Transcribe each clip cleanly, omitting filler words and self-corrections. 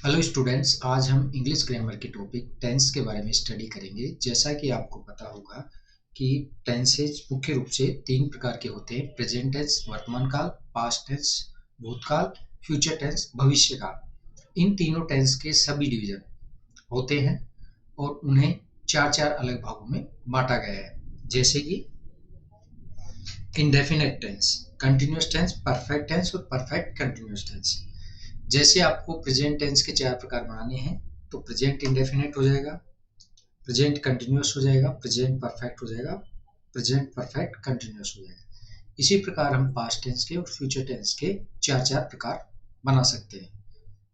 Hello students, आज हम English grammar के टॉपिक टेंस के बारे में स्टडी करेंगे। जैसा कि आपको पता होगा कि टेंसेज मुख्य रूप से तीन प्रकार के होते हैं: प्रेजेंट टेंस, वर्तमान काल, पास्ट टेंस, भूतकाल, फ्यूचर टेंस, भविष्य काल। इन तीनों टेंस के सभी डिवीजन होते हैं और उन्हें चार चार अलग भागों में बांटा गया है, जैसे कि indefinite tense, continuous tense, perfect tense और परफेक्ट कंटिन्यूअस टेंस। जैसे आपको प्रेजेंट टेंस के चार प्रकार बनाने हैं तो प्रेजेंट इंडेफिनेट हो जाएगा, प्रेजेंट कंटिन्यूअस हो जाएगा, प्रेजेंट परफेक्ट हो जाएगा, प्रेजेंट परफेक्ट कंटिन्यूअस हो जाएगा। इसी प्रकार हम पास्ट टेंस के और फ्यूचर टेंस के चार चार प्रकार बना सकते हैं।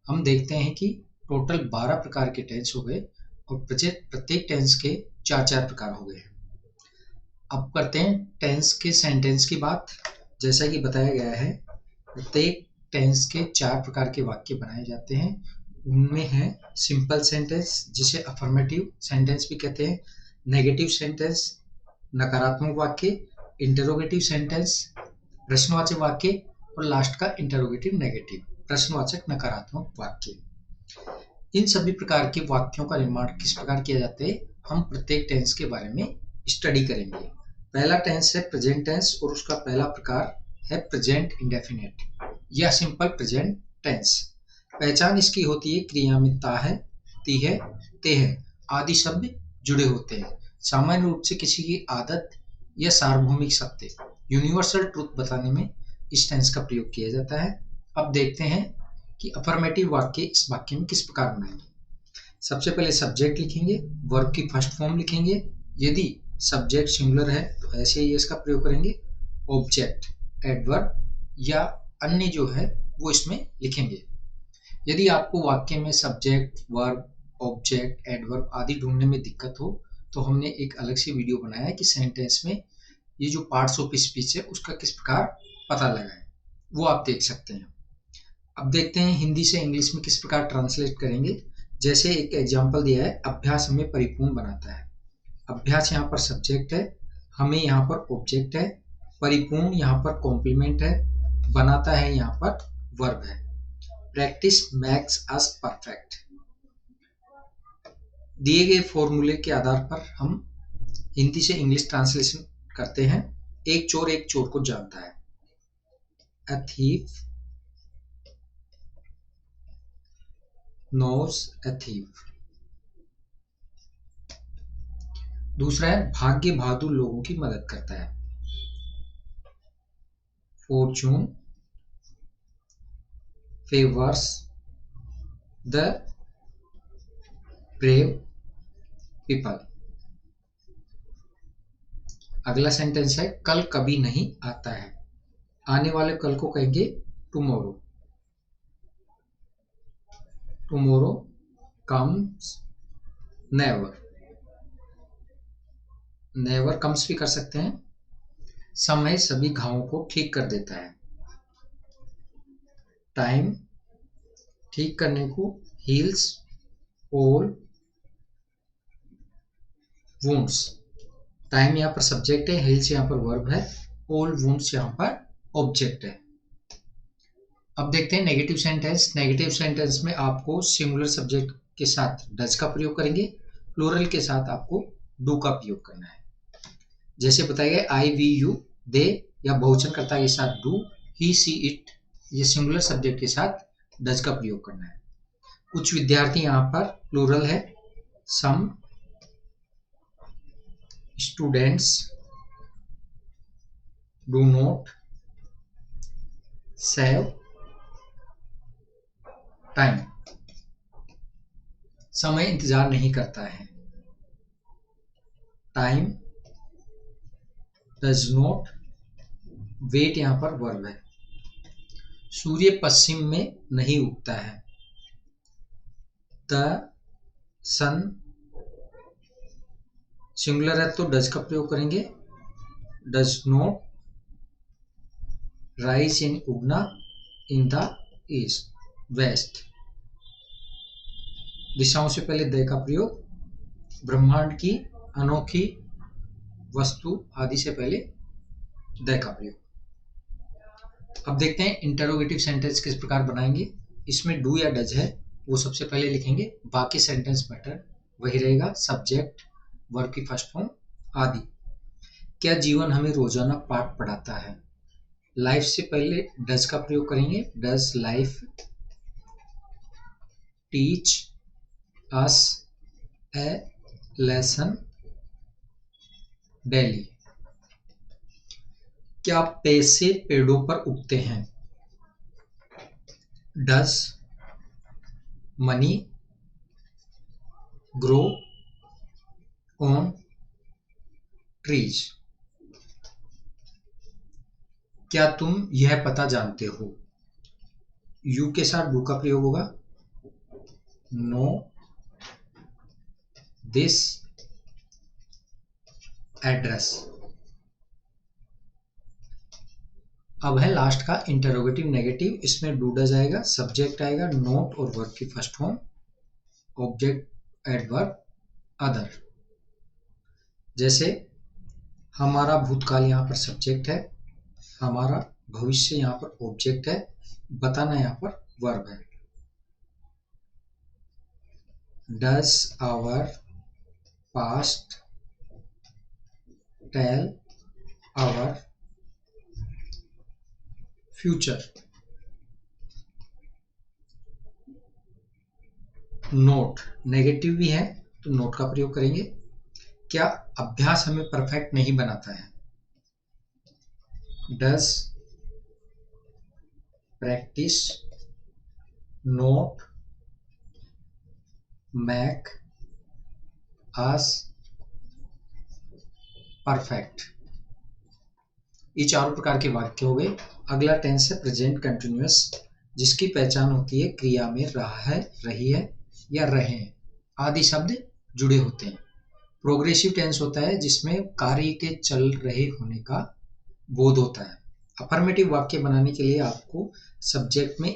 हम देखते हैं कि टोटल 12 प्रकार के टेंस हो गए और प्रत्येक टेंस के चार चार प्रकार हो गए। अब करते हैं टेंस के सेंटेंस की बात। जैसा कि बताया गया है, प्रत्येक टेंस के चार प्रकार के वाक्य बनाए जाते हैं। उनमें है सिंपल सेंटेंस, जिसे अफर्मेटिव सेंटेंस भी कहते हैं, नेगेटिव सेंटेंस, नकारात्मक वाक्य, इंटरोगेटिव सेंटेंस, प्रश्नवाचक वाक्य और लास्ट का इंटरोगेटिव नेगेटिव, प्रश्नवाचक नकारात्मक वाक्य। इन सभी प्रकार के वाक्यों का निर्माण किस प्रकार किया जाता है, हम प्रत्येक टेंस के बारे में स्टडी करेंगे। पहला टेंस है प्रेजेंट टेंस और उसका पहला प्रकार है प्रेजेंट इंडेफिनेट या सिंपल प्रेजेंट टेंस। पहचान इसकी होती है क्रिया में ता है, ती है, ते है आदि शब्द जुड़े होते हैं। सामान्य रूप से किसी की आदत या सार्वभौमिक सत्य, यूनिवर्सल ट्रुथ बताने में इस टेंस का प्रयोग किया जाता है। अब देखते हैं कि अफर्मेटिव वाक्य इस वाक्य में किस प्रकार बनाएंगे। सबसे पहले सब्जेक्ट लिखेंगे, वर्ब की फर्स्ट फॉर्म लिखेंगे। यदि सब्जेक्ट सिंगुलर है तो ऐसे ही इसका प्रयोग करेंगे। ऑब्जेक्ट, एडवर्ब या अन्य जो है वो इसमें लिखेंगे। यदि आपको वाक्य में सब्जेक्ट, वर्ब, ऑब्जेक्ट, एडवर्ब आदि ढूंढने में दिक्कत हो तो हमने एक अलग से वीडियो बनाया है कि सेंटेंस में ये जो पार्ट्स ऑफ स्पीच है उसका किस प्रकार पता लगाएं, वो आप देख सकते हैं। अब देखते हैं हिंदी से इंग्लिश में किस प्रकार ट्रांसलेट करेंगे। जैसे एक एग्जाम्पल दिया है, अभ्यास हमें परिपूर्ण बनाता है। अभ्यास यहाँ पर सब्जेक्ट है, हमें यहाँ पर ऑब्जेक्ट है, परिपूर्ण यहाँ पर कॉम्प्लीमेंट है, बनाता है यहाँ पर वर्ब है। Practice makes us perfect. दिए गए फॉर्मूले के आधार पर हम हिंदी से इंग्लिश ट्रांसलेशन करते हैं। एक चोर को जानता है। A thief knows a thief। दूसरा है भाग्य बहादुर लोगों की मदद करता है। Fortune favors the brave people। अगला सेंटेंस है कल कभी नहीं आता है। आने वाले कल को कहेंगे tomorrow. Tomorrow comes never. Never comes भी कर सकते हैं। समय सभी घावों को ठीक कर देता है। टाइम ठीक करने को हील्स ऑल वुंड्स। टाइम यहाँ पर सब्जेक्ट है, हील्स यहाँ पर वर्ब है, ऑल वुंड्स यहाँ पर ऑब्जेक्ट है। अब देखते हैं नेगेटिव सेंटेंस। नेगेटिव सेंटेंस में आपको सिंगुलर सब्जेक्ट के साथ डज का प्रयोग करेंगे, प्लूरल के साथ आपको डू का प्रयोग करना है। जैसे बताया गया आई, वी, यू, दे या बहुवचनकर्ता के साथ डू, ही, सी, इट, ये सिंगुलर सब्जेक्ट के साथ डज का प्रयोग करना है। कुछ विद्यार्थी यहाँ पर प्लूरल है। Some students do not save time. समय इंतजार नहीं करता है। टाइम डज नॉट वेट यहां पर वर्ब है। सूर्य पश्चिम में नहीं उगता है। द सन सिंगुलर है तो डज का प्रयोग करेंगे। Does not rise in Ugna in the east west. दिशाओं से पहले द का प्रयोग। ब्रह्मांड की अनोखी वस्तु आदि से पहले द का प्रयोग। अब देखते हैं इंटरोगेटिव सेंटेंस किस प्रकार बनाएंगे। इसमें डू या डज है, वो सबसे पहले लिखेंगे, बाकी सेंटेंस पैटर्न वही रहेगा, सब्जेक्ट, वर्ब की फर्स्ट फॉर्म आदि। क्या जीवन हमें रोजाना पाठ पढ़ाता है? लाइफ से पहले डज का प्रयोग करेंगे, does life teach us A lesson daily. क्या पैसे पेड़ों पर उगते हैं? Does money grow on trees. क्या तुम यह पता जानते हो? यू के साथ डू का प्रयोग होगा, नो दिस एड्रेस। अब है लास्ट का इंटरोगेटिव नेगेटिव, इसमें डू डज आएगा, सब्जेक्ट आएगा, नोट और वर्ब की first form, object adverb other. जैसे हमारा भूतकाल यहाँ पर सब्जेक्ट है, हमारा भविष्य यहाँ पर ऑब्जेक्ट है, बताना यहाँ पर वर्ब है। Does our past tell our future. Not negative भी है तो नोट का प्रयोग करेंगे। क्या अभ्यास हमें परफेक्ट नहीं बनाता है? Does practice not make us perfect. ये चारों प्रकार के वाक्य हो गए। अगला टेंस है प्रेजेंट कंटिन्यूअस, जिसकी पहचान होती है क्रिया में रहा है, रही है या रहे हैं आदि शब्द जुड़े होते हैं। प्रोग्रेसिव टेंस होता है जिसमें कार्य के चल रहे होने का बोध होता है। अफर्मेटिव वाक्य बनाने के लिए आपको सब्जेक्ट में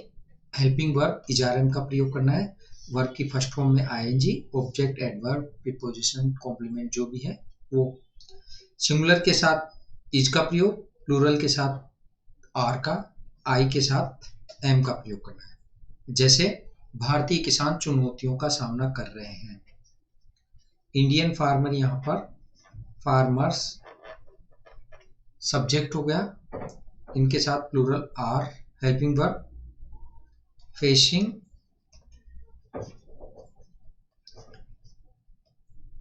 हेल्पिंग वर्ब इजारम का प्रयोग करना है, वर्ब की फर्स्ट फॉर्म में ING, object adverb preposition complement जो भी है वो। सिंगुलर के साथ इज का प्रयोग, प्लूरल के साथ आर का, आई के साथ एम का प्रयोग करना है। जैसे भारतीय किसान चुनौतियों का सामना कर रहे हैं। इंडियन फार्मर, यहाँ पर फार्मर्स सब्जेक्ट हो गया, इनके साथ plural are helping verb, facing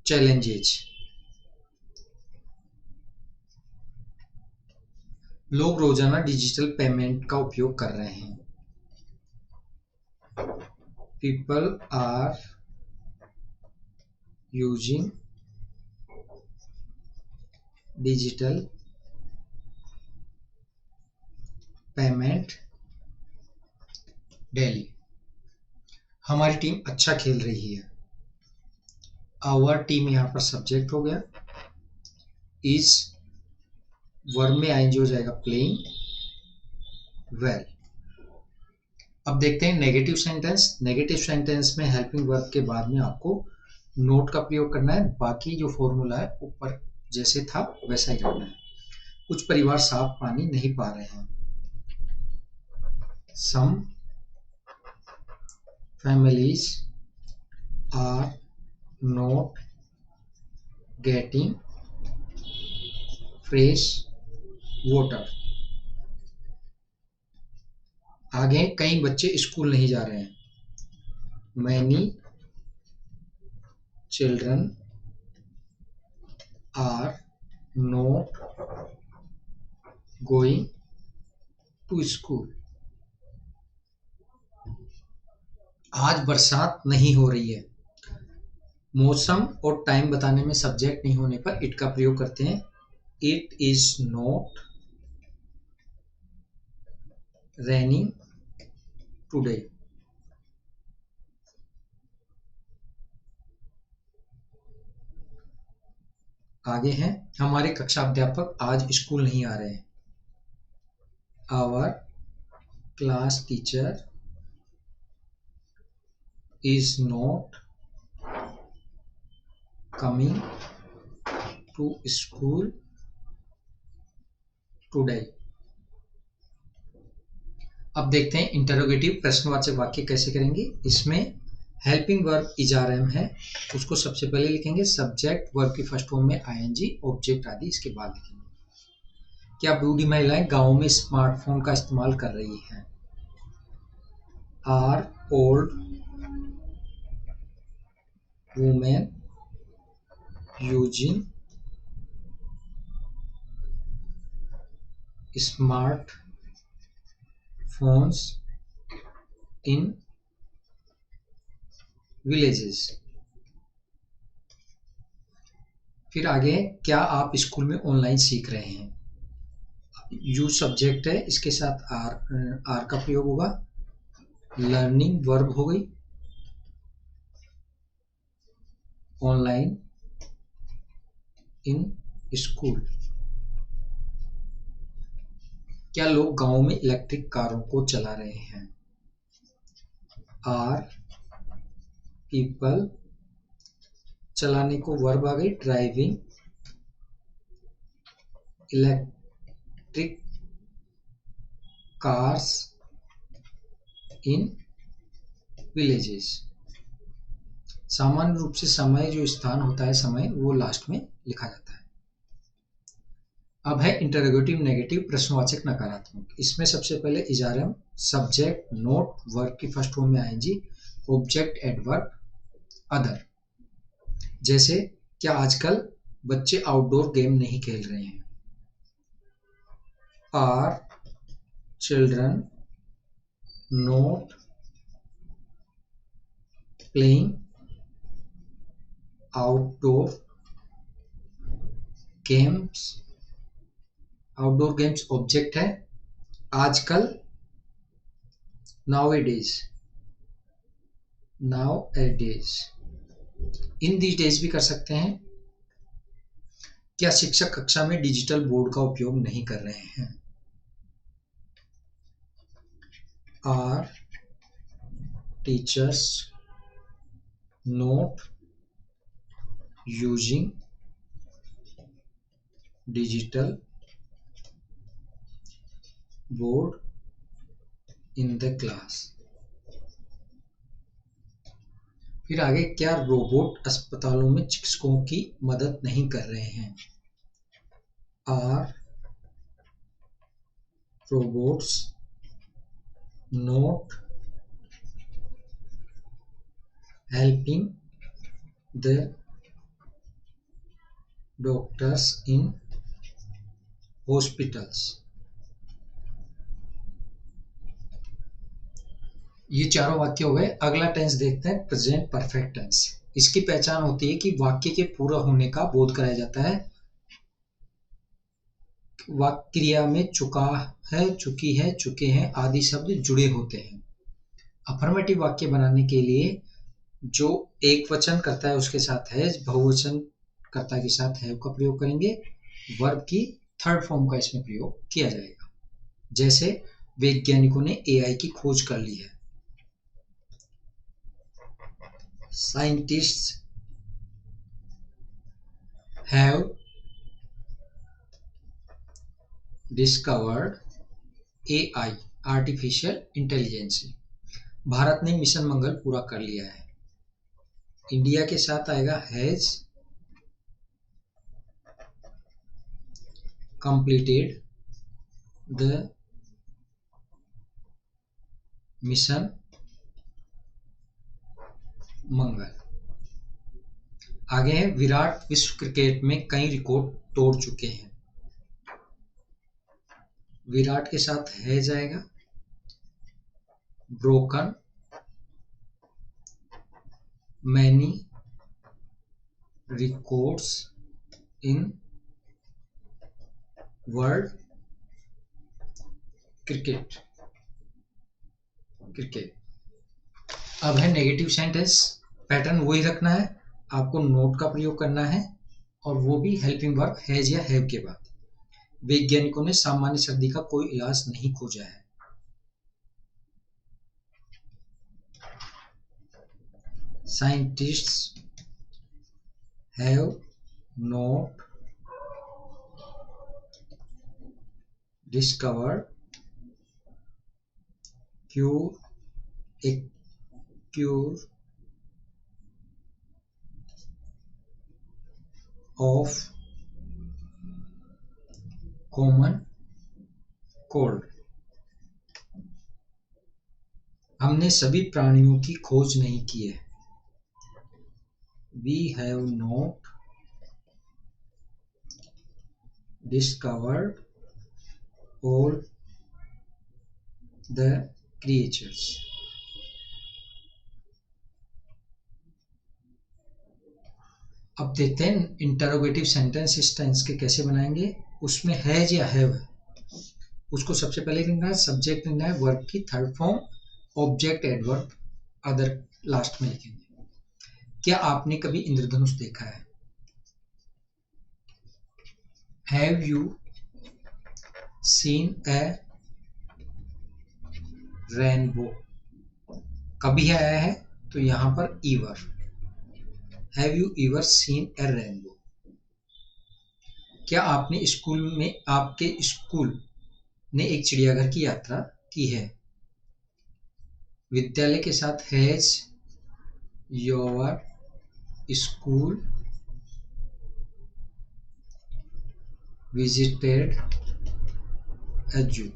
challenges. लोग रोजाना डिजिटल पेमेंट का उपयोग कर रहे हैं। People are using digital payment daily. हमारी टीम अच्छा खेल रही है। आवर टीम यहाँ पर सब्जेक्ट हो गया, इज वर्ब में आएंगे हो जाएगा प्लेइंग वेल। अब देखते हैं नेगेटिव सेंटेंस। नेगेटिव सेंटेंस में हेल्पिंग वर्ब के बाद में आपको नोट का प्रयोग करना है, बाकी जो फॉर्मूला है ऊपर जैसे था वैसा ही रखना है। कुछ परिवार साफ पानी नहीं पा रहे हैं। Some families are not getting fresh water. आगे कई बच्चे स्कूल नहीं जा रहे हैं। Many children are not going to school. आज बरसात नहीं हो रही है। मौसम और टाइम बताने में सब्जेक्ट नहीं होने पर इट का प्रयोग करते हैं। It is not raining today. आगे हैं हमारे कक्षा अध्यापक आज स्कूल नहीं आ रहे हैं। Our class teacher is not coming to school today. अब देखते हैं इंटरोगेटिव प्रश्नवाचक वाक्य कैसे करेंगे। इसमें हेल्पिंग वर्ब इजारम है, उसको सबसे पहले लिखेंगे, सब्जेक्ट वर्ब की फर्स्ट फॉर्म में आईएनजी, ऑब्जेक्ट आदि इसके बाद लिखेंगे। क्या बूढ़ी महिलाएं गांव में स्मार्टफोन का इस्तेमाल कर रही हैं? Are old women using smart phones in villages. फिर आगे, क्या आप स्कूल में ऑनलाइन सीख रहे हैं? यू सब्जेक्ट है, इसके साथ आर का प्रयोग होगा, लर्निंग वर्ब हो गई, ऑनलाइन इन स्कूल। क्या लोग गांव में इलेक्ट्रिक कारों को चला रहे हैं? आर पीपल, चलाने को वर्ब आ गई, driving electric cars in villages. सामान्य रूप से समय जो स्थान होता है, समय वो लास्ट में लिखा जाता है। अब है इंटरोगेटिव नेगेटिव प्रश्नवाचक नकारात्मक। इसमें सबसे पहले इजारम, सब्जेक्ट, नोट, वर्ब की फर्स्ट फॉर्म में आईएनजी, ऑब्जेक्ट, एडवर्ब, अदर। जैसे, क्या आजकल बच्चे आउटडोर गेम नहीं खेल रहे हैं? Are children not playing outdoor games. Outdoor games object है, आजकल नाउ-ए-डेज, इन दीज डेज भी कर सकते हैं। क्या शिक्षक कक्षा में डिजिटल बोर्ड का उपयोग नहीं कर रहे हैं? Are teachers not using digital board in the class. फिर आगे, क्या रोबोट अस्पतालों में चिकित्सकों की मदद नहीं कर रहे हैं? Are robots not helping the doctors in hospitals. ये चारों वाक्य हो गए। अगला टेंस देखते हैं, प्रेजेंट परफेक्ट टेंस। इसकी पहचान होती है कि वाक्य के पूरा होने का बोध कराया जाता है। वाक्य क्रिया में चुका है, चुकी है, चुके हैं आदि शब्द जुड़े होते हैं। अफर्मेटिव वाक्य बनाने के लिए जो एक वचन करता है उसके साथ है, बहुवचन कर्ता के साथ है का प्रयोग करेंगे। वर्ब की थर्ड फॉर्म का इसमें प्रयोग किया जाएगा। जैसे, वैज्ञानिकों ने एआई की खोज कर ली है। Scientists have discovered AI, artificial intelligence. Bharat ने मिशन मंगल पूरा कर लिया है। इंडिया के साथ आएगा हैज कंप्लीटेड द मिशन मंगल। आगे है, विराट विश्व क्रिकेट में कई रिकॉर्ड तोड़ चुके हैं। विराट के साथ है जाएगा, broken many records in world cricket. अब है नेगेटिव सेंटेंस। पैटर्न वही रखना है, आपको नोट का प्रयोग करना है और वो भी हेल्पिंग वर्ब हैज या हैव के बाद। वैज्ञानिकों ने सामान्य सर्दी का कोई इलाज नहीं खोजा है। Scientists have not discovered cure of common cold. हमने सभी प्राणियों की खोज नहीं की है। We have not discovered all the creatures. अब देखते हैं इंटरोगेटिव सेंटेंस इस टेंस के कैसे बनाएंगे। उसमें हैज या हैव, उसको सबसे पहले लिखना है, सब्जेक्ट लिखना है, वर्ब की third form, object adverb other last में लिखेंगे। क्या आपने कभी इंद्रधनुष देखा है? Have you seen a rainbow. कभी आया है तो यहां पर ever. Have you ever seen a rainbow. क्या आपने स्कूल में, आपके स्कूल ने एक चिड़ियाघर की यात्रा की है? विद्यालय के साथ has your school visited a जू।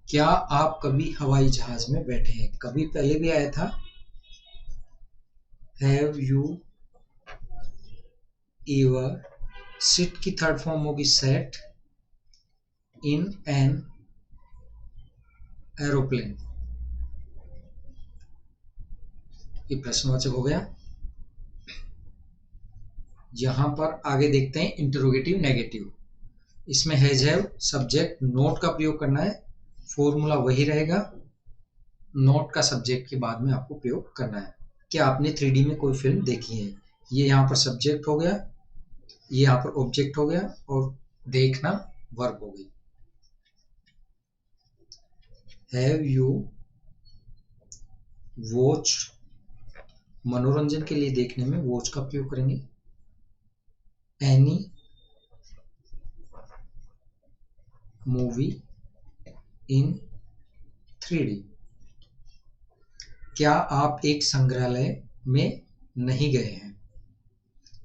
क्या आप कभी हवाई जहाज में बैठे हैं? कभी पहले भी आया था। हैव यू एवर, सिट की थर्ड फॉर्म होगी सेट, इन एन एरोप्लेन। ये प्रश्नवाचक हो गया। यहां पर आगे देखते हैं इंटरोगेटिव नेगेटिव। इसमें हैज हैव, सब्जेक्ट नोट का प्रयोग करना है, फॉर्मूला वही रहेगा, नोट का सब्जेक्ट के बाद में आपको प्रयोग करना है। क्या आपने 3D में कोई फिल्म देखी है? ये यहाँ पर सब्जेक्ट हो गया, ये यहाँ पर ऑब्जेक्ट हो गया, और देखना वर्ब हो गई। हैव यू वॉच, मनोरंजन के लिए देखने में वॉच का प्रयोग करेंगे। Any movie in 3D। क्या आप एक संग्रहालय में नहीं गए हैं?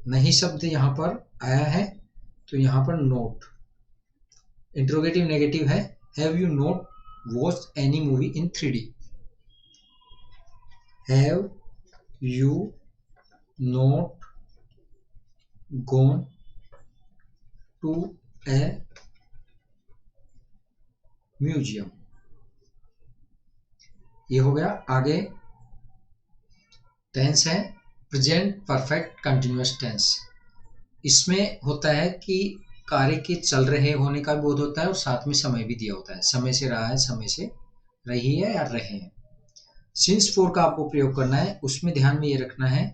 नहीं शब्द यहां पर आया है तो यहां पर नोट। इंट्रोगेटिव नेगेटिव है, have you not watched any movie in 3D। Have you not gone to a museum. ये हो गया। आगे टेंस है प्रेजेंट परफेक्ट कंटिन्यूअस टेंस। इसमें होता है कि कार्य के चल रहे होने का बोध होता है और साथ में समय भी दिया होता है। समय से रहा है, समय से रही है या रहे हैं। सिंस फोर का आपको प्रयोग करना है। उसमें ध्यान में ये रखना है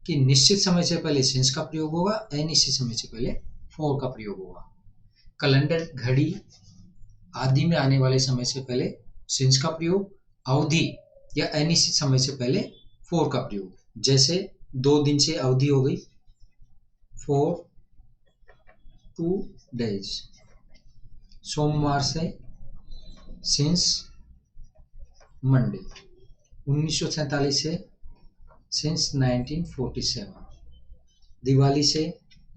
कि निश्चित समय से पहले सिंस का प्रयोग होगा, अनिश्चित समय से पहले फोर का प्रयोग होगा। कैलेंडर, घड़ी आदि में आने वाले समय से पहले सिंस का प्रयोग, अवधि या अनिश्चित समय से पहले फोर का प्रयोग। जैसे 2 दिन से अवधि हो गई, फॉर 2 days। सोमवार से सिंस मंडे। 1947 से सिंस 1947। दिवाली से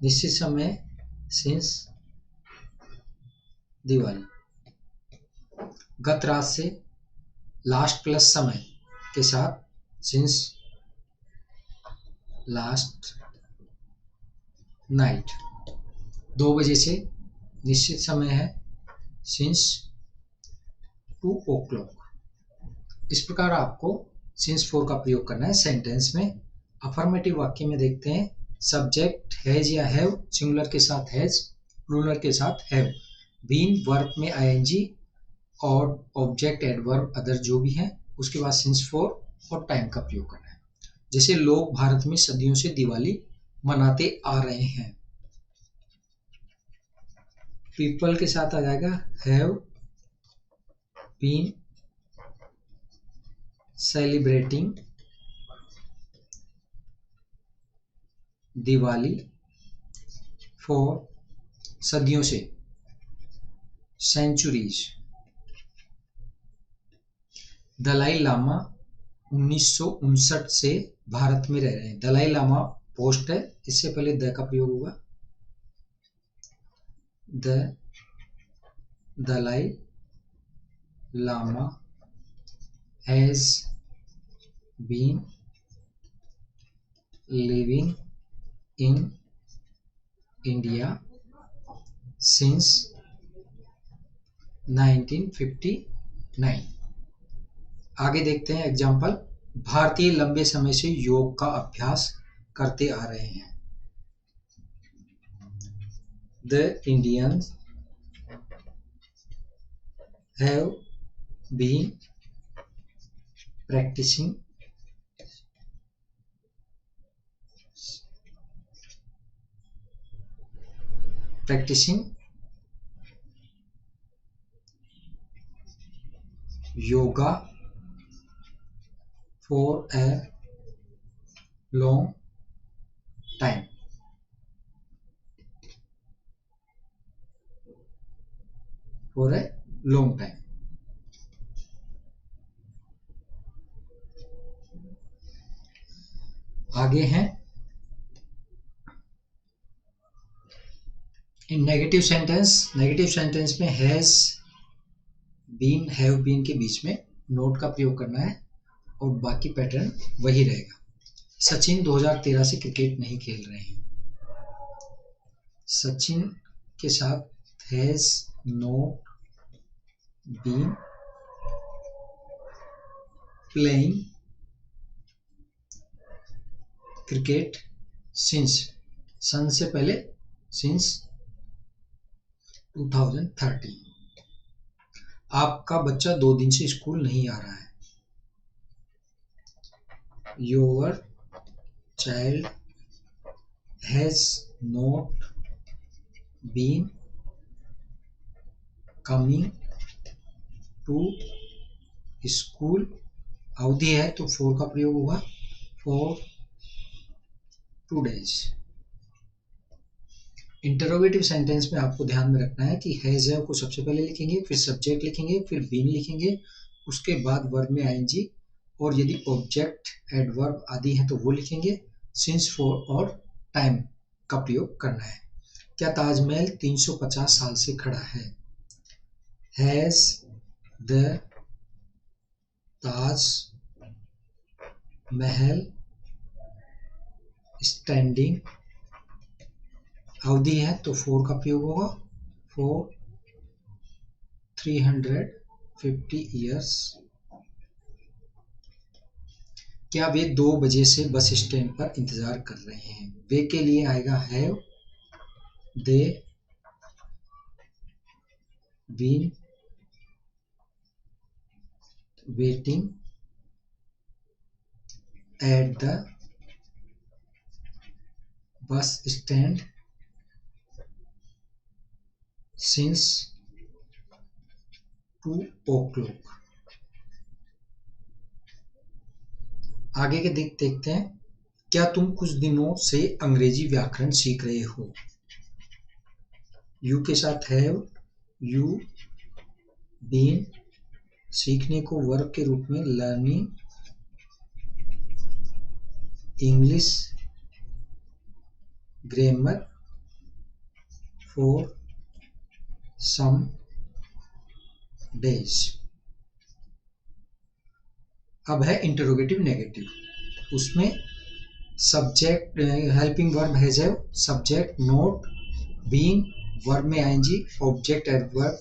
निश्चित समय सिंस दिवाली। गत रात से लास्ट प्लस समय के साथ सिंस लास्ट नाइट। 2 बजे से निश्चित समय है सिंस 2 o'clock। इस प्रकार आपको सिंस 4 का प्रयोग करना है सेंटेंस में। अफर्मेटिव वाक्य में देखते हैं सब्जेक्ट हैज या हैव, सिंगुलर के साथ हैज, प्लूरल के साथ हैव, बीन वर्ब में आईएनजी और ऑब्जेक्ट एडवर्ब अदर जो भी है, उसके बाद सिंस 4 और टाइम का प्रयोग करना है। जैसे लोग भारत में सदियों से दिवाली मनाते आ रहे हैं। पीपल के साथ आ जाएगा have been celebrating Diwali for सदियों से, सेंचुरीज। दलाई लामा 1959 से भारत में रह रहे हैं। दलाई लामा पोस्ट है, इससे पहले द का प्रयोग होगा। The Dalai Lama has been living in India since 1959। आगे देखते हैं एग्जाम्पल। भारतीय लंबे समय से योग का अभ्यास करते आ रहे हैं। The Indians have been practicing yoga for a long time। for a long time। आगे हैं इन नेगेटिव सेंटेंस। नेगेटिव सेंटेंस में हैज बीन हैव बीन के बीच में नोट का प्रयोग करना है और बाकी पैटर्न वही रहेगा। सचिन 2013 से क्रिकेट नहीं खेल रहे हैं। सचिन के साथ has not been playing cricket since, सन से पहले सिंस 2013। आपका बच्चा 2 दिन से स्कूल नहीं आ रहा है। Your child has not been coming to school. अवधि है तो फॉर का प्रयोग होगा, फॉर 2 days। इंटरोगेटिव सेंटेंस में आपको ध्यान में रखना है कि हैज है को सबसे पहले लिखेंगे, फिर सब्जेक्ट लिखेंगे, फिर बीन लिखेंगे, उसके बाद वर्ब में आईएनजी, और यदि ऑब्जेक्ट एडवर्ब आदि है तो वो लिखेंगे। सिंस, फॉर और टाइम का प्रयोग करना है। क्या ताजमहल 350 साल से खड़ा है। Has the Taj Mahal standing. अवधि है तो फॉर का प्रयोग होगा, फॉर 350 years। क्या वे 2 बजे से बस स्टैंड पर इंतजार कर रहे हैं। वे के लिए आएगा have they been waiting at the bus stand since 2 o'clock। आगे के देखते हैं। क्या तुम कुछ दिनों से अंग्रेजी व्याकरण सीख रहे हो। यू के साथ हैव यू बीन, सीखने को वर्ब के रूप में learning English grammar for some days. अब है इंटरोगेटिव नेगेटिव, उसमें subject helping verb has have, subject not, being, verb में आईएनजी, ऑब्जेक्ट एडवर्ब,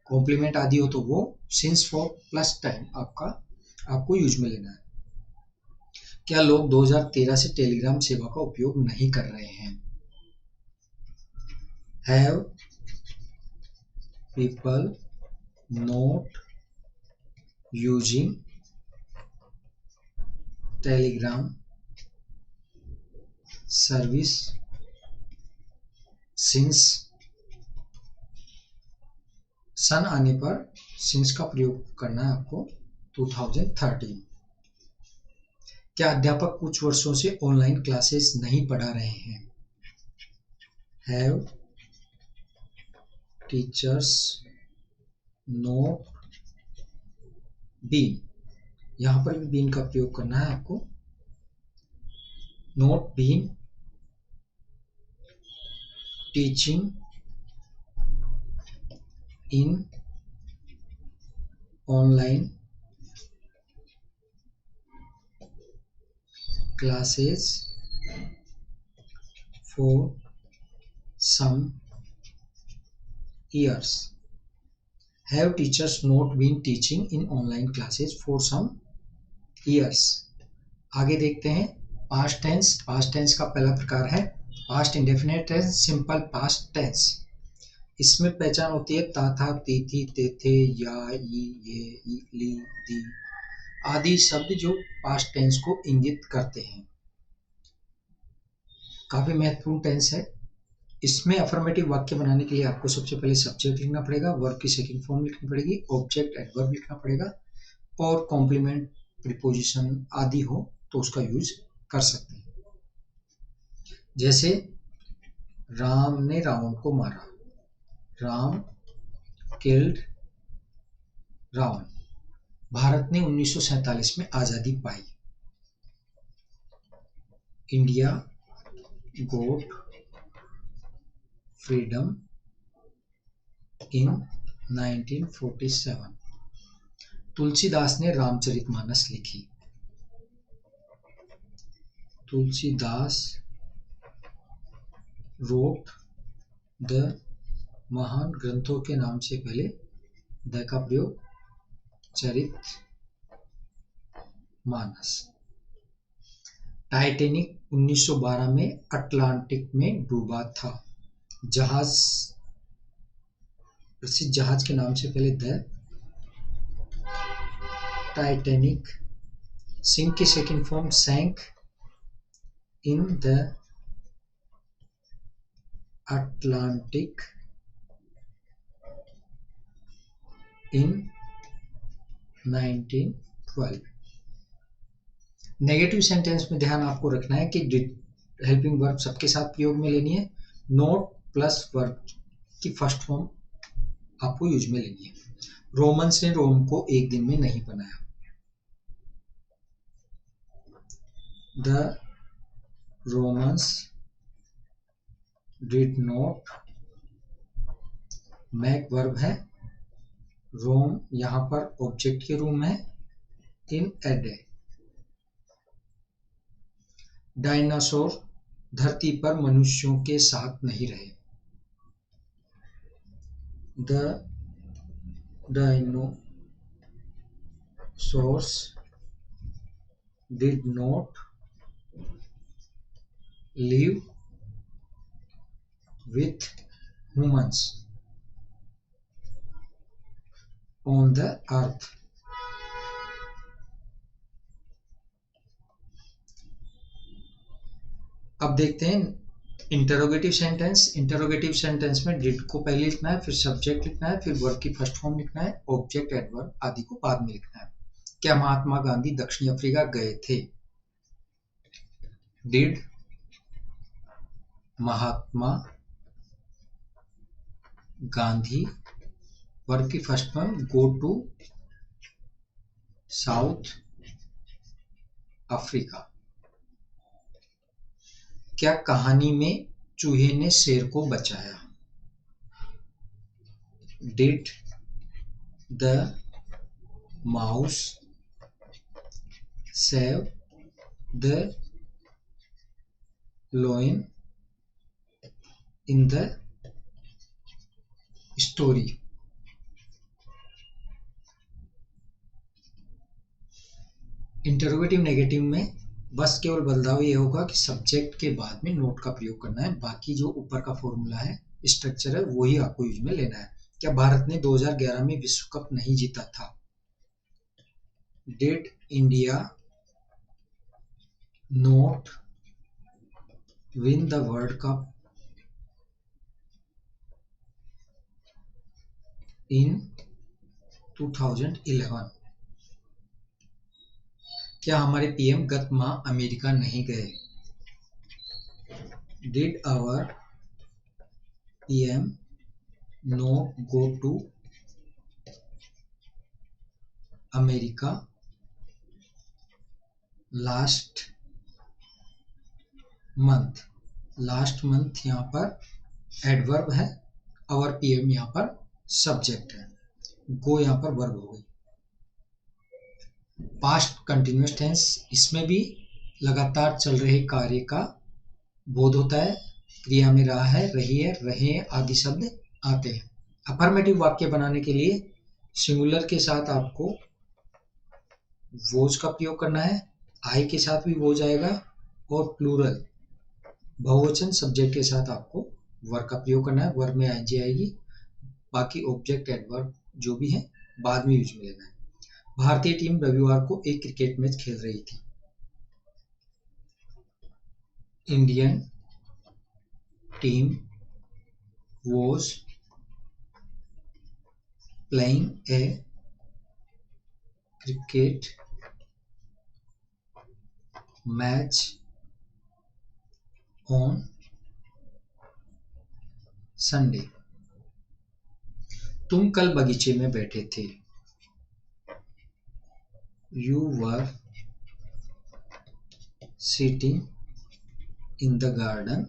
कॉम्प्लीमेंट आदि हो तो वो, सिंस, फॉर प्लस टाइम आपको यूज में लेना है। क्या लोग 2013 से टेलीग्राम सेवा का उपयोग नहीं कर रहे हैं। Have people not using Telegram service since. सन आने पर सिंस का प्रयोग करना है आपको 2013। क्या अध्यापक कुछ वर्षों से ऑनलाइन क्लासेस नहीं पढ़ा रहे हैं। हैव टीचर्स नॉट बीन यहाँ पर भी बीन का प्रयोग करना है आपको। Not been teaching in online classes for some years. Have teachers not been teaching in online classes for some years? आगे देखते हैं पास्ट टेंस। पास्ट टेंस का पहला प्रकार है past indefinite tense, simple past tense. इसमें पहचान होती है ता था, ती थी, ते थे, या, ये, ली, दी आदि शब्द जो पास्ट टेंस को इंगित करते हैं। काफी महत्वपूर्ण टेंस है। इसमें अफर्मेटिव वाक्य बनाने के लिए आपको सबसे पहले सब्जेक्ट लिखना पड़ेगा, वर्ब की सेकंड फॉर्म लिखनी पड़ेगी, ऑब्जेक्ट एडवर्ब लिखना पड़ेगा और कॉम्प्लीमेंट प्रीपोजिशन आदि हो तो उसका यूज कर सकते हैं। जैसे राम ने रावण को मारा, राम किल्ड रावण। भारत ने 1947 में आजादी पाई, India got freedom in 1947। Tulsidas ने रामचरितमानस लिखी, तुलसीदास रोट द। महान ग्रंथों के नाम से पहले द का प्रयोग, चरित मानस। टाइटैनिक 1912 में अटलांटिक में डूबा था, जहाज प्रसिद्ध जहाज के नाम से पहले द। टाइटैनिक सिंक की second form sank in the Atlantic in 1912। Negative sentence में ध्यान आपको रखना है कि डिड हेल्पिंग वर्ब सबके साथ प्रयोग में लेनी है। नोट प्लस वर्ब की फर्स्ट फॉर्म आपको यूज में लेनी है। रोमन्स ने रोम को एक दिन में नहीं बनाया, the Romans did not make verb है, रोम यहां पर ऑब्जेक्ट के रूम है, इन ए डे। डायनासोर धरती पर मनुष्यों के साथ नहीं रहे, the dinosaurs did not live with humans on the earth। अब देखते हैं इंटरोगेटिव सेंटेंस। इंटरोगेटिव सेंटेंस में डिड को पहले लिखना है, फिर सब्जेक्ट लिखना है, फिर वर्ब की फर्स्ट फॉर्म लिखना है, ऑब्जेक्ट एडवर्ब आदि को बाद में लिखना है। क्या महात्मा गांधी दक्षिण अफ्रीका गए थे? डिड महात्मा गांधी, वर्ब की first form go to South Africa. क्या कहानी में चूहे ने शेर को बचाया? Did the mouse save the lion in the story. Interrogative negative में बस केवल बदलाव ये होगा कि सब्जेक्ट के बाद में नोट का प्रयोग करना है, बाकी जो ऊपर का फॉर्मूला है, स्ट्रक्चर है, वही आपको यूज में लेना है। क्या भारत ने 2011 में विश्व कप नहीं जीता था? Did India not win the world cup in 2011। क्या हमारे पीएम गत माह अमेरिका नहीं गए? Did our PM not go to America last month, last month यहाँ पर एडवर्ब है, आवर पीएम यहाँ पर सब्जेक्ट है, गो यहाँ पर वर्ब हो गई। पास्ट कंटिन्यूअस टेंस, इसमें भी लगातार चल रहे कार्य का बोध होता है, क्रिया में रहा है, रही है, रहे आदि शब्द आते हैं। अफर्मेटिव वाक्य बनाने के लिए सिंगुलर के साथ आपको वोज का प्रयोग करना है, आई के साथ भी वोज आएगा, और प्लूरल बहुवचन सब्जेक्ट के साथ आपको वर्ब का प्रयोग करना है, वर्ब में आईएनजी आएगी, बाकी ऑब्जेक्ट एडवर्ब जो भी है बाद में यूज में लेना है। भारतीय टीम रविवार को एक क्रिकेट मैच खेल रही थी। Indian team was playing a cricket match on Sunday. तुम कल बगीचे में बैठे थे। You were sitting in the garden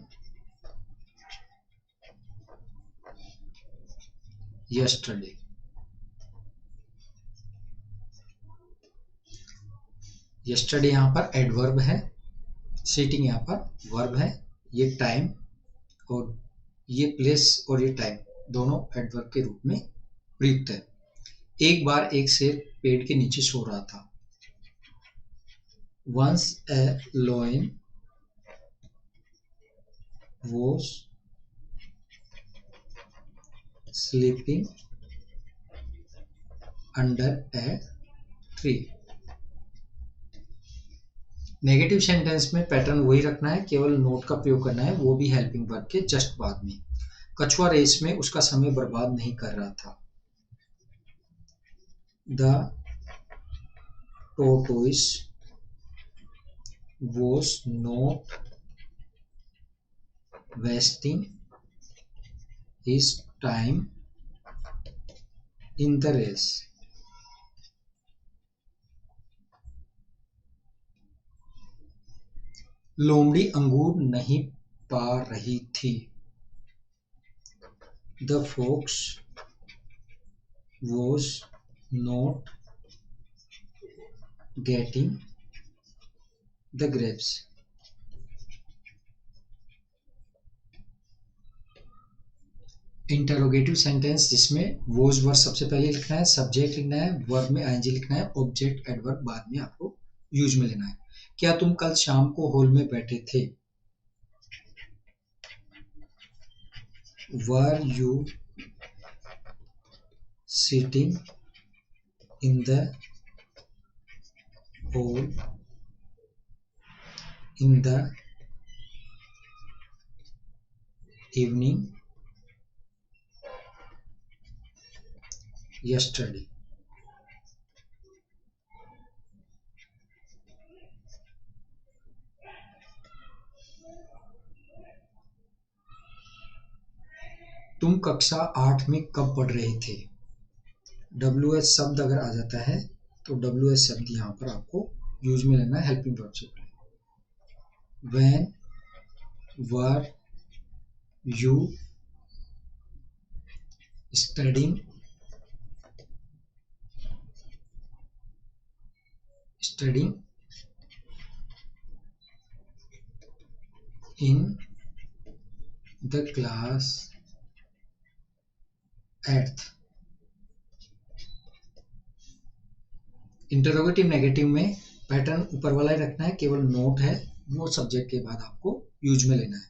yesterday। yesterday यहाँ पर एडवर्ब है, सिटिंग यहाँ पर वर्ब है, ये टाइम और ये प्लेस और ये टाइम दोनों एडवर्ब के रूप में प्रयुक्त है। एक बार एक शेर पेड़ के नीचे सो रहा था। Once a lion was sleeping under a tree। Negative sentence में पैटर्न वही रखना है, केवल नोट का प्रयोग करना है, वो भी हेल्पिंग वर्ब के जस्ट बाद में। कछुआ रेस में उसका समय बर्बाद नहीं कर रहा था। The tortoise was not wasting his time in the race। लोमड़ी अंगूर नहीं पा रही थी। The fox was not getting the grapes। Interrogative sentence जिसमें वोज वर्ब सबसे पहले लिखना है, सब्जेक्ट लिखना है, वर्ब में आईएनजी लिखना है, ऑब्जेक्ट एडवर्ब बाद में आपको यूज में लेना है। क्या तुम कल शाम को हॉल में बैठे थे। Were you sitting in the hall in the evening yesterday। तुम कक्षा 8 में कब पढ़ रहे थे। WH शब्द अगर आ जाता है तो WH शब्द यहाँ पर आपको यूज में लेना है हेल्पिंग वर्ब से पहले। When were you studying in the class 8th। Interrogative negative में पैटर्न ऊपर वाला ही रखना है, केवल नोट है वो सब्जेक्ट के बाद आपको यूज में लेना है।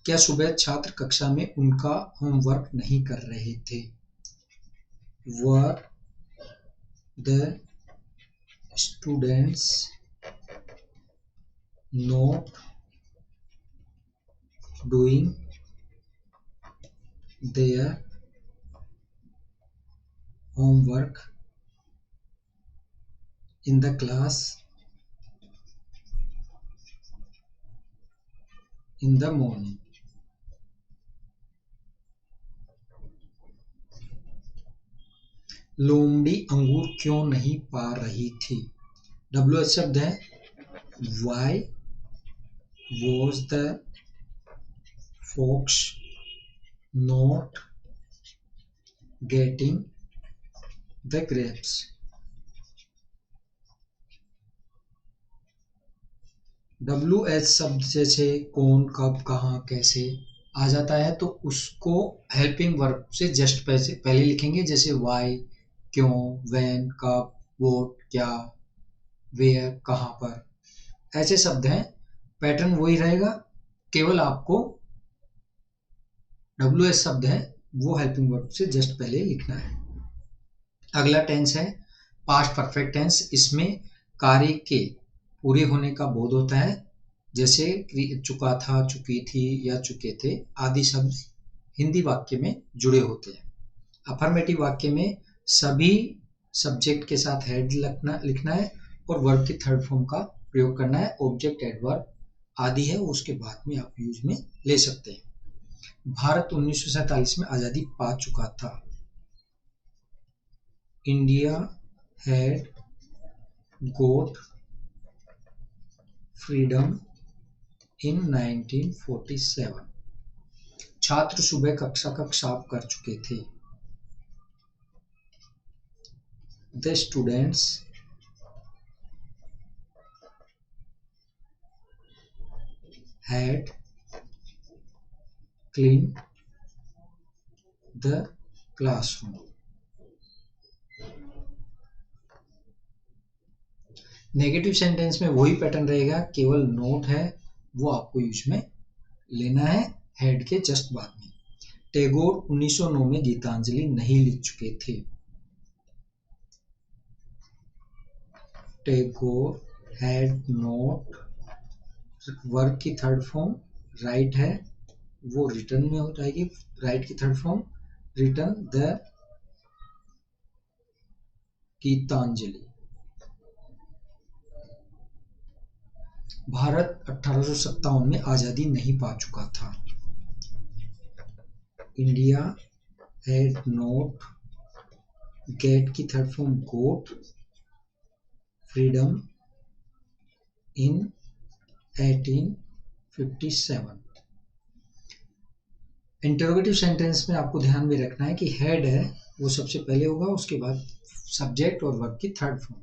क्या सुबह छात्र कक्षा में उनका होमवर्क नहीं कर रहे थे। Were the students not doing their homework in the class in the morning। लोमड़ी अंगूर क्यों नहीं पा रही थी। WH शब्द है, why was the fox not getting the grapes. WH शब्द जैसे कौन, कब, कहाँ, कैसे आ जाता है तो उसको हेल्पिंग वर्ब से जस्ट पहले लिखेंगे, जैसे वाई क्यों, व्हेन कब, व्हाट क्या, वेयर कहाँ पर, ऐसे शब्द हैं। पैटर्न वही रहेगा, केवल आपको WH शब्द है वो हेल्पिंग वर्ब से जस्ट पहले लिखना है। अगला टेंस है पास्ट परफेक्ट टेंस। इसमें कार्य के पूरे होने का बोध होता है, जैसे चुका था, चुकी थी या चुके थे आदि शब्द हिंदी वाक्य में जुड़े होते हैं। अफर्मेटिव वाक्य में सभी सब्जेक्ट के साथ हेड लिखना है और वर्ब की थर्ड फॉर्म का प्रयोग करना है। ऑब्जेक्ट एडवर्ब आदि है उसके बाद में आप यूज में ले सकते हैं। भारत 1947 में आजादी पा चुका था। India had got freedom in 1947। छात्र सुबह कक्षा का साफ कर चुके थे। The students had cleaned the classroom। Negative sentence में वही पैटर्न रहेगा, केवल नोट है वो आपको यूज में लेना है हेड के जस्ट बाद में। टैगोर 1909 में गीतांजलि नहीं लिख चुके थे। टैगोर हैड नोट, वर्ब की थर्ड फॉर्म राइट है वो रिटर्न में हो जाएगी। राइट की third form written the Gitanjali. Bharat 1857 में आजादी नहीं पा चुका था। इंडिया हैड नॉट गेट की third form got freedom in 1857। Interrogative sentence में आपको ध्यान में रखना है कि हेड है वो सबसे पहले होगा, उसके बाद सब्जेक्ट और वर्ब की थर्ड फॉर्म।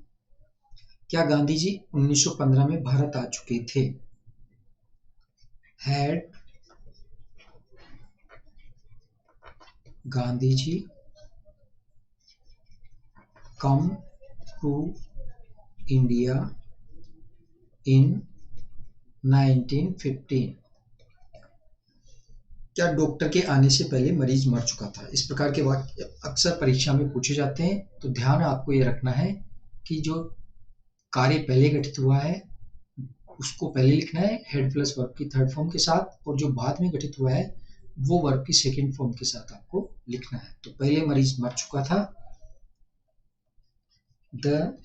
क्या गांधी जी 1915 में भारत आ चुके थे? Had Gandhi ji come to India in 1915। क्या डॉक्टर के आने से पहले मरीज मर चुका था? इस प्रकार के वाक्य अक्सर परीक्षा में पूछे जाते हैं, तो ध्यान आपको ये रखना है कि जो कार्य पहले घटित हुआ है उसको पहले लिखना है हेड प्लस वर्ब की थर्ड फॉर्म के साथ, और जो बाद में घटित हुआ है वो वर्ब की सेकंड फॉर्म के साथ आपको लिखना है। तो पहले मरीज मर चुका था, the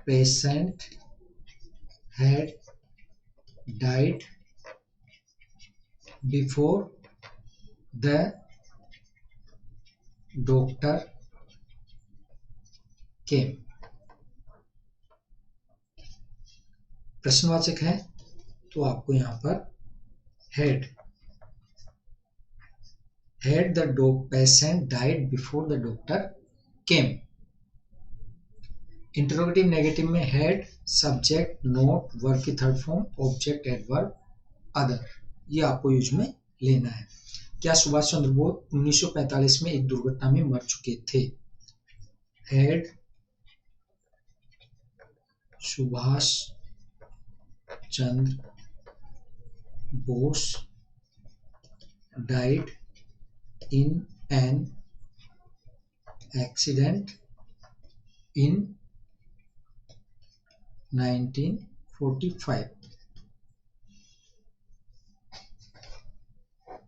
patient had died before the doctor केम। प्रश्नवाचक है तो आपको यहां पर head the patient died before the doctor came. Interrogative negative में हेड सब्जेक्ट नोट वर्ब की third form object adverb other, ये आपको यूज में लेना है। क्या सुभाष चंद्र बोस 1945 में एक दुर्घटना में मर चुके थे? Head Subhash Chandra Bose died in an accident in 1945।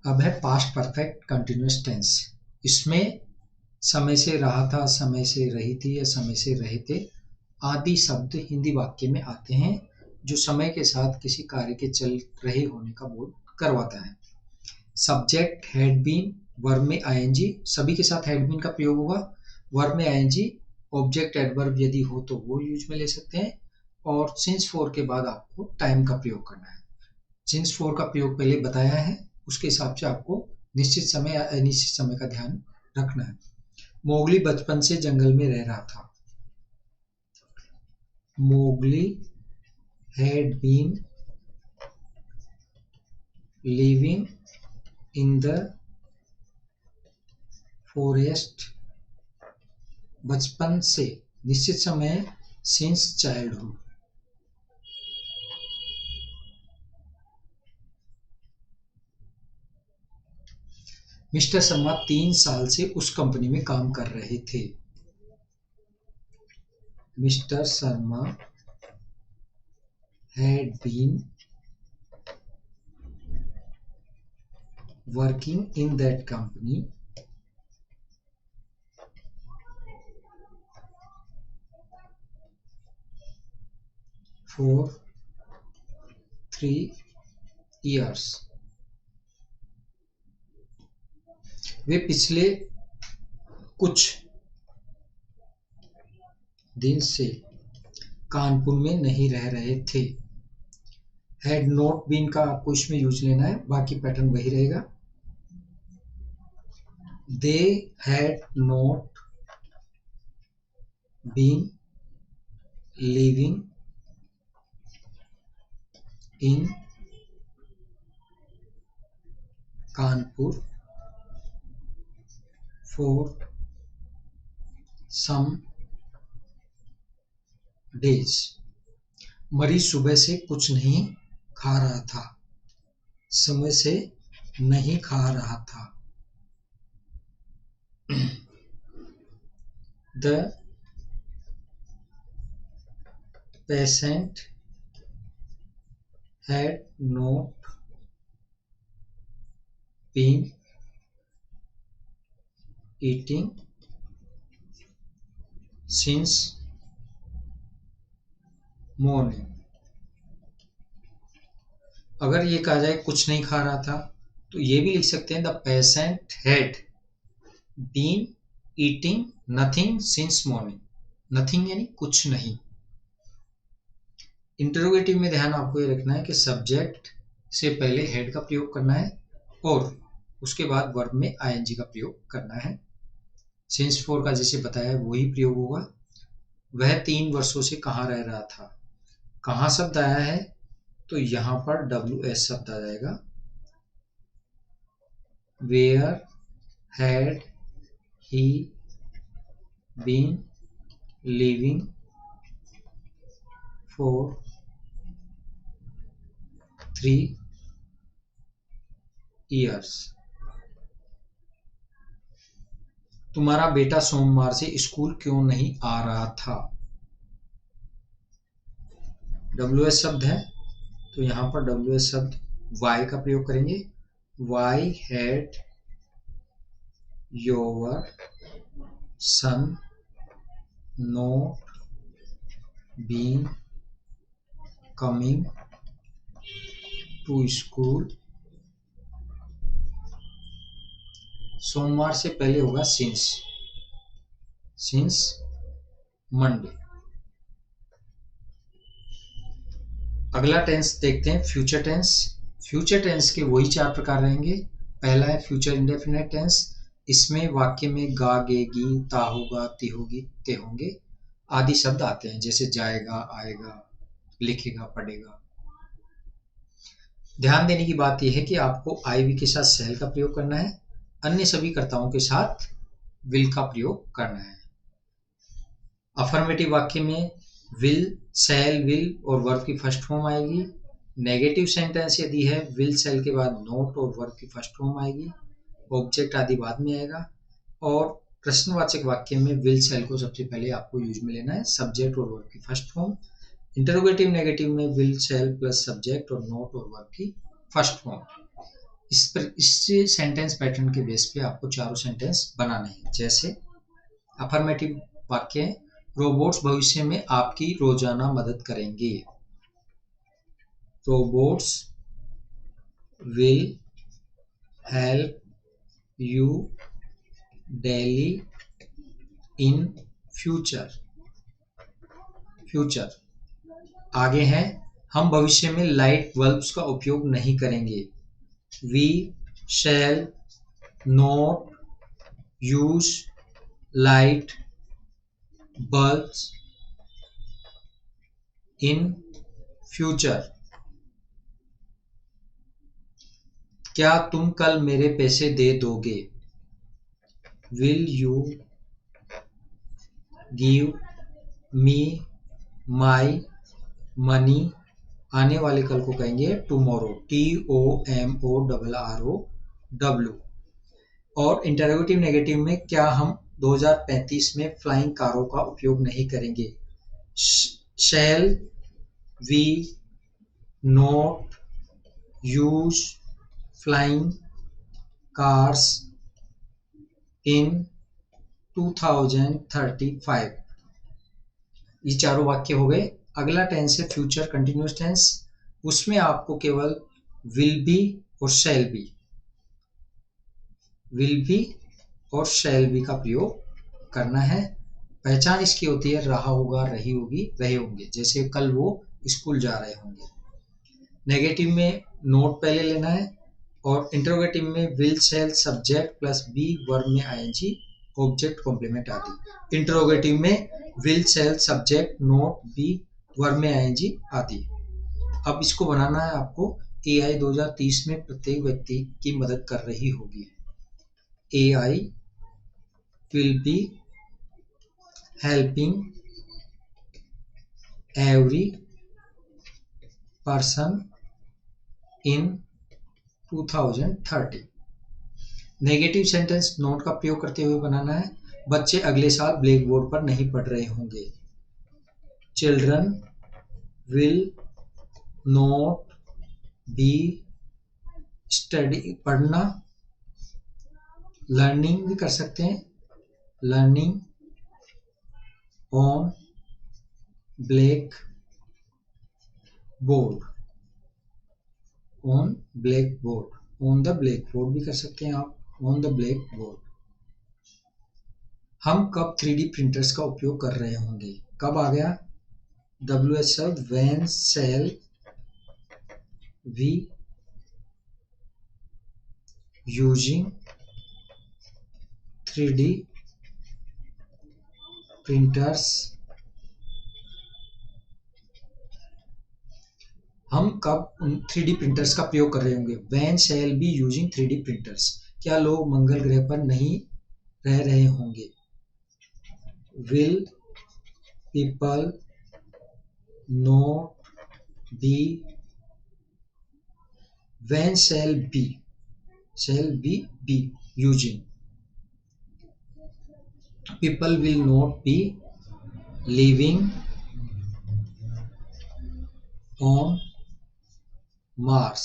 अब है पास्ट परफेक्ट कंटिन्यूअस टेंस। इसमें समय से रहा था, समय से रही थी या समय से रहे थे आदि शब्द हिंदी वाक्य में आते हैं जो समय के साथ किसी कार्य के चल रहे होने का बोध करवाता है। सब्जेक्ट हैड बीन, वर्ब में आईएनजी, सभी के साथ हैड बीन का प्रयोग होगा। वर्ब में आईएनजी, ऑब्जेक्ट एडवर्ब यदि हो तो वो यूज में ले सकते हैं, और सिंस फॉर के बाद आपको टाइम का प्रयोग करना है। सिंस फॉर का प्रयोग पहले बताया है, उसके हिसाब से आपको निश्चित समय या अनिश्चित समय का ध्यान रखना है। मोगली बचपन से जंगल में रह रहा था। Mowgli had been living in the forest बचपन से, निश्चित समय since childhood। मिस्टर शर्मा 3 साल से उस कंपनी में काम कर रहे थे। Mister Sharma had been working in that company for 3 years। वे पिछले कुछ दिन से कानपुर में नहीं रह रहे थे। हैड नॉट बीन का आपको इसमें यूज लेना है, बाकी पैटर्न वही रहेगा। They had not been living in Kanpur for some days. मरीज सुबह से कुछ नहीं खा रहा था, समय से नहीं खा रहा था। The patient had not been eating since morning. अगर ये कहा जाए कुछ नहीं खा रहा था, तो ये भी लिख सकते हैं the patient had been eating nothing since morning. Nothing यानी कुछ नहीं। इंटरोगेटिव में ध्यान आपको ये रखना है कि सब्जेक्ट से पहले हेड का प्रयोग करना है और उसके बाद वर्ब में आईएनजी का प्रयोग करना है। सिंस फॉर का जैसे बताया वही प्रयोग होगा। वह 3 वर्षों से कहाँ रह रहा था। कहाँ शब्द आया है तो यहाँ पर WS शब्द आ जाएगा। Where had he been living for 3 years। तुम्हारा बेटा सोमवार से स्कूल क्यों नहीं आ रहा था। WS शब्द है तो यहाँ पर WS शब्द वाई का प्रयोग करेंगे। Why had your son not been coming to school. सोमवार से पहले होगा सिंस मंडे। अगला टेंस देखते हैं फ्यूचर टेंस। फ्यूचर टेंस के वही 4 प्रकार रहेंगे। पहला है फ्यूचर इंडेफिनिट टेंस। इसमें वाक्य में गा गेगी ता होगा ती होगी ते होंगे आदि शब्द आते हैं, जैसे जाएगा आएगा लिखेगा पढ़ेगा। ध्यान देने की बात यह है कि आपको आईवी के साथ सेल का प्रयोग करना है, अन्य सभी कर्ताओं के साथ विल का प्रयोग करना है। अफर्मेटिव वाक्य में विल शैल विल और वर्ब की फर्स्ट फॉर्म आएगी। नेगेटिव सेंटेंस यदि है विल शैल के बाद नॉट और वर्ब की फर्स्ट फॉर्म आएगी। ऑब्जेक्ट आदि बाद में आएगा। और प्रश्नवाचक वाक्य में विल शैल को सबसे पहले आपको यूज में लेना है, सब्जेक्ट और वर्ब की फर्स्ट फॉर्म। इंटरोगेटिव नेगेटिव में विल शैल प्लस सब्जेक्ट और नॉट और वर्ब की फर्स्ट फॉर्म। इस सेंटेंस पैटर्न के बेस पे आपको चारों सेंटेंस बनाने हैं। जैसे अफर्मेटिव वाक्य है, रोबोट्स भविष्य में आपकी रोजाना मदद करेंगे। Robots will help you daily in future. आगे हैं, हम भविष्य में लाइट बल्ब्स का उपयोग नहीं करेंगे। We shall not use light bulbs in future. क्या तुम कल मेरे पैसे दे दोगे? Will you give me my money. आने वाले कल को कहेंगे टुमारो, TOMORROW। और इंटरोगेटिव नेगेटिव में क्या हम 2035 में फ्लाइंग कारों का उपयोग नहीं करेंगे? Shall we not use flying cars in 2035। ये चारों वाक्य हो गए। अगला टेंस है फ्यूचर कंटिन्यूअस टेंस। उसमें आपको केवल विल बी और शैल बी का प्रयोग करना है। पहचान इसकी होती है रहा होगा, रही होगी, रहे होंगे। जैसे कल वो स्कूल जा रहे होंगे। नेगेटिव में नोट पहले लेना है और इंटरोगेटिव में will shall subject plus be verb में आईएनजी ऑब्जेक्ट कॉम्प्लीमेंट आदि। इंटरोगेटिव में will shall subject not be verb में आईएनजी आदि। अब इसको बनाना है आपको। AI 2030 में प्रत्येक व्यक्ति की मदद कर रही होगी। AI will be helping every person in 2030। Negative sentence note का प्रयोग करते हुए बनाना है। बच्चे अगले साल ब्लैक बोर्ड पर नहीं पढ़ रहे होंगे। Children will not be study, पढ़ना। लर्निंग भी कर सकते हैं, learning on black board, on black board, on the black board भी कर सकते हैं आप, ऑन द ब्लैक बोर्ड। हम कब 3D प्रिंटर्स का उपयोग कर रहे होंगे? कब आ गया? WSL when shall we using 3D printers। हम कब उन 3D प्रिंटर्स का प्रयोग कर रहे होंगे? When shall be using 3D printers। क्या लोग मंगल ग्रह पर नहीं रह रहे होंगे? Will people not be, when shall be using। People will not be living on Mars।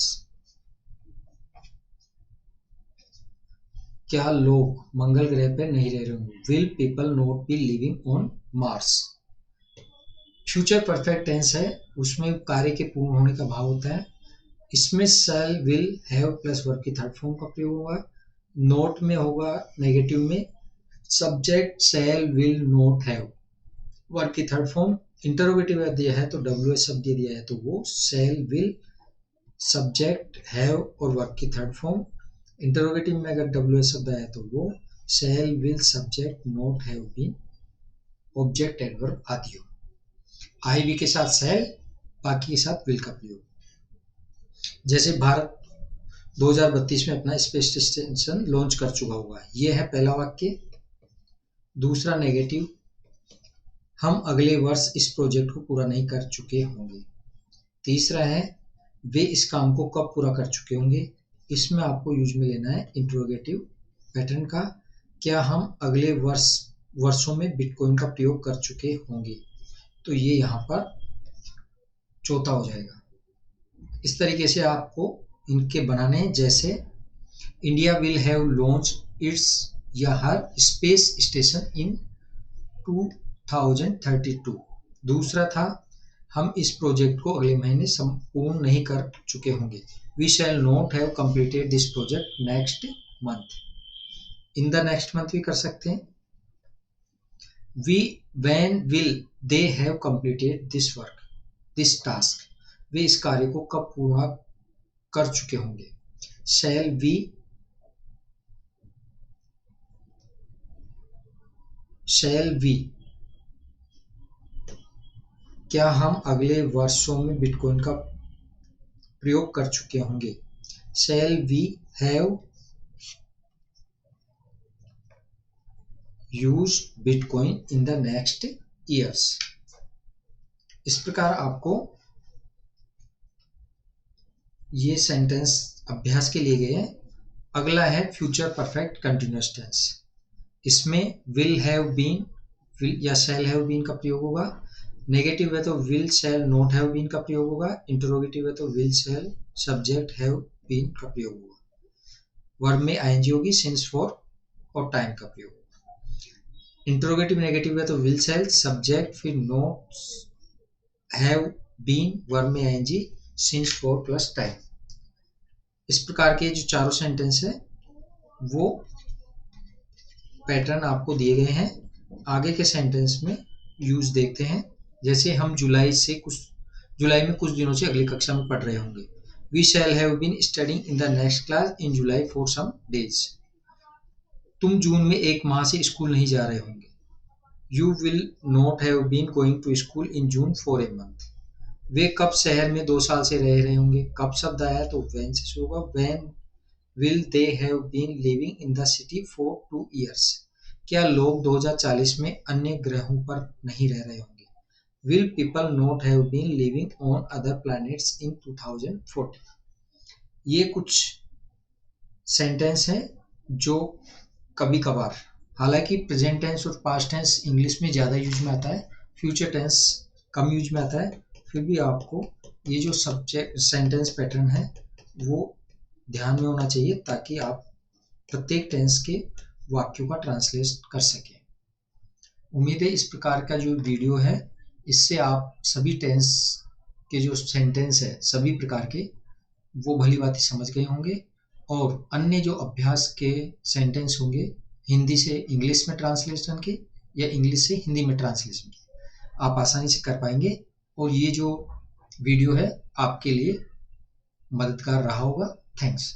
क्या लोग मंगल ग्रह पर नहीं रह रहे होंगे? Will people not be living on Mars। Future perfect tense है, उसमें कार्य के पूर्ण होने का भाव होता है। इसमें shall will have plus verb की थर्ड फॉर्म का प्रयोग होगा। नोट में होगा नेगेटिव में subject shall will not have, verb की थर्ड फॉर्म। इंटरोगेटिव दिया है तो WS शब्द दिया है तो वो शैल विल सब्जेक्ट हैव और वर्ब की थर्ड फॉर्म। इंटरोगेटिव में अगर WS शब्द आया तो वो shall will subject not have been object adverb आदि हो। IV के साथ शैल, बाकी के साथ विल का प्रयोग। जैसे भारत 2032 में अपना स्पेस स्टेशन लॉन्च कर चुका होगा। ये है पहला वाक्य। दूसरा नेगेटिव, हम अगले वर्ष इस प्रोजेक्ट को पूरा नहीं कर चुके होंगे। तीसरा है वे इस काम को कब पूरा कर चुके होंगे। इसमें आपको यूज में लेना है इंट्रोगेटिव पैटर्न का। क्या हम अगले वर्षों में बिटकॉइन का प्रयोग कर चुके होंगे, तो ये यहाँ पर चौथा हो जाएगा। इस तरीके से आपको इनके बनाने हैं। जैसे India will have launch its या हर स्पेस स्टेशन इन 2032। दूसरा था हम इस प्रोजेक्ट को अगले महीने संपूर्ण नहीं कर चुके होंगे। We shall not have completed this project next month. In the next month भी कर सकते हैं। When will they have completed this work। This task, वे इस कार्य को कब पूरा कर चुके होंगे। शैल वी, क्या हम अगले वर्षों में बिटकॉइन का प्रयोग कर चुके होंगे। Shall we have use bitcoin in the next years. इस प्रकार आपको ये सेंटेंस अभ्यास के लिए गए हैं। अगला है फ्यूचर परफेक्ट कंटिन्यूअस टेंस। इसमें विल हैव बीन, विल या शैल हैव बीन का प्रयोग होगा। नेगेटिव है तो will shall not have been का प्रयोग होगा। इंटरोगेटिव है तो will shall subject have been का प्रयोग होगा। वर्ब में आईएनजी होगी, सिंस फॉर और टाइम का प्रयोग होगा। इंटरोगेटिव नेगेटिव है तो विल शैल सब्जेक्ट फिर नॉट हैव बीन, वर्ब में I N G, since for plus time. इस प्रकार के जो चारों सेंटेंस है वो पैटर्न आपको दिए गए हैं। आगे के सेंटेंस में यूज देखते हैं। जैसे हम जुलाई में कुछ दिनों से अगली कक्षा में पढ़ रहे होंगे। We shall have been studying in the next class in July for some days. तुम जून में एक माह से स्कूल नहीं जा रहे होंगे। You will not have been going to school in June for a month. वे कब शहर में 2 साल से रह रहे होंगे। कब शब्द आया तो व्हेन से शुरू होगा। When will they have been living in the city for 2 years। क्या लोग 2040 में अन्य ग्रहों पर नहीं रह रहे होंगे। Will people not have been living on other planets in 2040। ये कुछ सेंटेंस हैं जो कभी कभार, हालांकि प्रेजेंट टेंस और पास्ट टेंस इंग्लिश में ज़्यादा यूज में आता है, फ्यूचर टेंस कम यूज में आता है, फिर भी आपको ये जो सब्जेक्ट सेंटेंस पैटर्न है वो ध्यान में होना चाहिए ताकि आप प्रत्येक टेंस के वाक्यों का ट्रांसलेट कर सकें। उम्मीद है इस प्रकार का जो वीडियो है इससे आप सभी टेंस के जो सेंटेंस है सभी प्रकार के वो भली भांति समझ गए होंगे और अन्य जो अभ्यास के सेंटेंस होंगे हिंदी से इंग्लिश में ट्रांसलेशन के या इंग्लिश से हिंदी में ट्रांसलेशन के आप आसानी से कर पाएंगे और ये जो वीडियो है आपके लिए मददगार रहा होगा। थैंक्स।